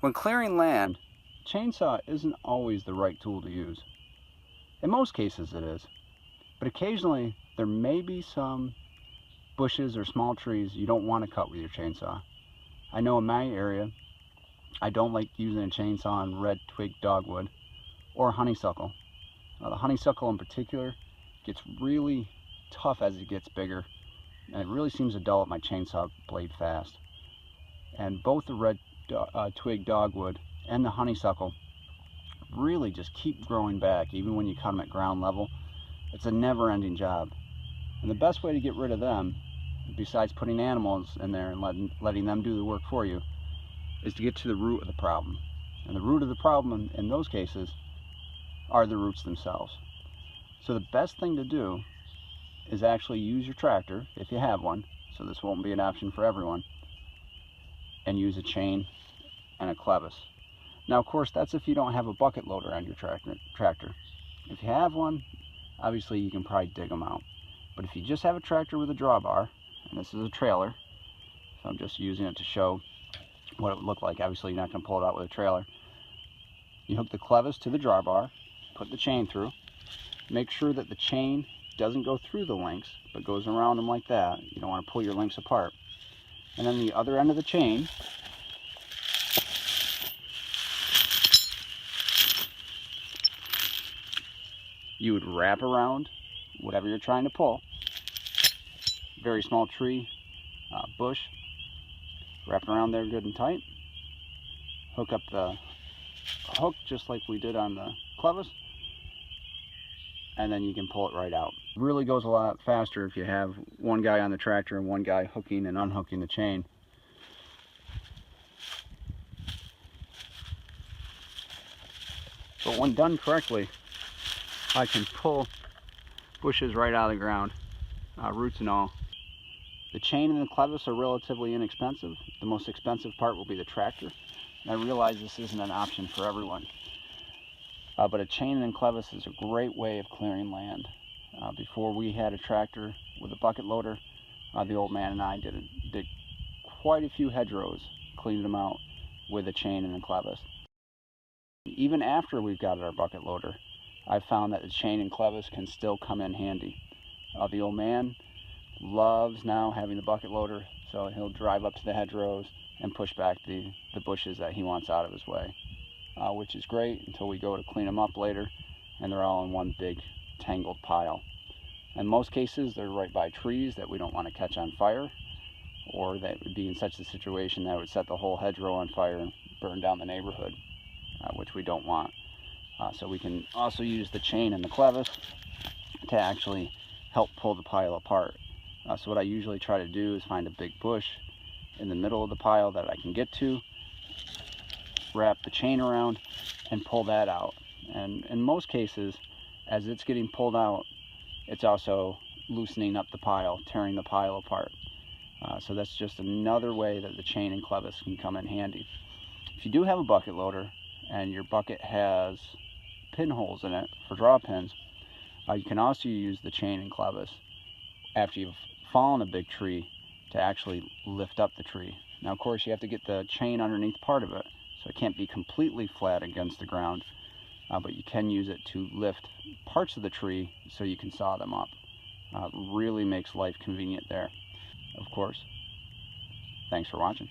When clearing land, chainsaw isn't always the right tool to use. In most cases it is, but occasionally there may be some bushes or small trees you don't want to cut with your chainsaw. I know in my area, I don't like using a chainsaw on red twig dogwood or honeysuckle. The honeysuckle in particular gets really tough as it gets bigger, and it really seems to dull up my chainsaw blade fast. And both the red twig dogwood and the honeysuckle really just keep growing back even when you cut them at ground level. It's a never-ending job. And the best way to get rid of them, besides putting animals in there and letting them do the work for you, is to get to the root of the problem. And the root of the problem in those cases are the roots themselves. So the best thing to do is actually use your tractor, if you have one, so this won't be an option for everyone, and use a chain and a clevis. Now, of course, that's if you don't have a bucket loader on your tractor. If you have one, obviously you can probably dig them out. But if you just have a tractor with a drawbar, and this is a trailer, so I'm just using it to show what it would look like. Obviously, you're not going to pull it out with a trailer. You hook the clevis to the drawbar, put the chain through, make sure that the chain doesn't go through the links, but goes around them like that. You don't want to pull your links apart. And then the other end of the chain, you would wrap around whatever you're trying to pull. Very small tree, bush, wrap it around there good and tight. Hook up the hook just like we did on the clevis, and then you can pull it right out. It really goes a lot faster if you have one guy on the tractor and one guy hooking and unhooking the chain. But when done correctly, I can pull bushes right out of the ground, roots and all. The chain and the clevis are relatively inexpensive. The most expensive part will be the tractor. And I realize this isn't an option for everyone. But a chain and clevis is a great way of clearing land. Before we had a tractor with a bucket loader, the old man and I did quite a few hedgerows, cleaned them out with a chain and a clevis. Even after we've got our bucket loader, I've found that the chain and clevis can still come in handy. The old man loves now having the bucket loader, so he'll drive up to the hedgerows and push back the bushes that he wants out of his way, which is great until we go to clean them up later and they're all in one big tangled pile. In most cases, they're right by trees that we don't want to catch on fire, or that would be in such a situation that would set the whole hedgerow on fire and burn down the neighborhood, which we don't want. So we can also use the chain and the clevis to actually help pull the pile apart. So what I usually try to do is find a big bush in the middle of the pile that I can get to, wrap the chain around, and pull that out. And in most cases, as it's getting pulled out, it's also loosening up the pile, tearing the pile apart. So that's just another way that the chain and clevis can come in handy. If you do have a bucket loader and your bucket has pinholes in it for draw pins, you can also use the chain and clevis after you've fallen a big tree to actually lift up the tree. Now, of course, you have to get the chain underneath part of it, so it can't be completely flat against the ground, but you can use it to lift parts of the tree so you can saw them up. Really makes life convenient there. Of course, thanks for watching.